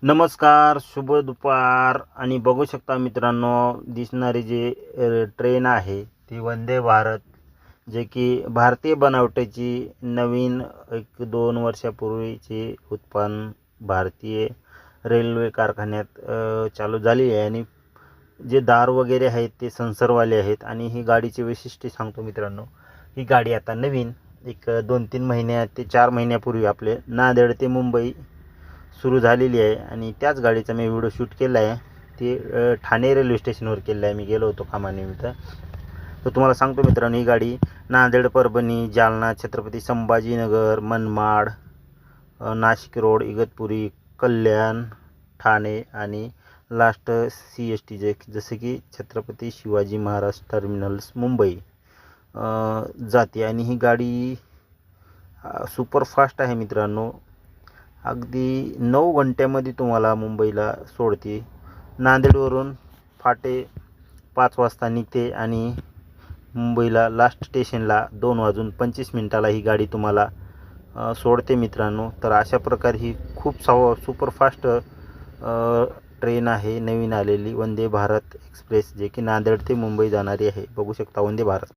नमस्कार, शुभ दुपार. आणि बघू शकता मित्रांनो, दिसणारी जी ट्रेन आहे ती वंदे भारत, जे की भारतीय बनावटीची नवीन 1-2 वर्षापूर्वीचे उत्पन्न भारतीय रेल्वे कारखान्यात चालू झाली आहे. आणि जे दार वगैरे आहेत ते सेन्सरवाले आहेत. आणि ही गाडीचे वैशिष्ट्य सांगतो मित्रांनो. ही गाडी आता नवीन 2-3 महिन्या ते 4 महिन्यापूर्वी आपले नांदेड ते मुंबई सुरू झालेली आहे. आणि त्याच गाडीचा मी व्हिडिओ शूट केला आहे. ते ठाणे रेल्वे स्टेशनवर केलं आहे. मी गेलो होतो कामानिमित्त. तर तुम्हाला सांगतो मित्रांनो, ही गाडी नांदेड, परभणी, जालना, छत्रपती संभाजीनगर, मनमाड, नाशिक रोड, इगतपुरी, कल्याण, ठाणे आणि लास्ट CST जसे की छत्रपती शिवाजी महाराज टर्मिनल्स मुंबई जाते. आणि ही गाडी सुपरफास्ट आहे मित्रांनो. अगदी 9 घंट्यामध्ये तुम्हाला मुंबईला सोडते. नांदेडवरून पहाटे 5 वाजता निघते आणि मुंबईला लास्ट स्टेशनला 2:25 ही गाडी तुम्हाला सोडते मित्रांनो. तर अशा प्रकारे ही खूप सुपरफास्ट ट्रेन आहे, नवीन आलेली वंदे भारत एक्सप्रेस, जे की नांदेड ते मुंबई जाणारी आहे. बघू शकता वंदे भारत.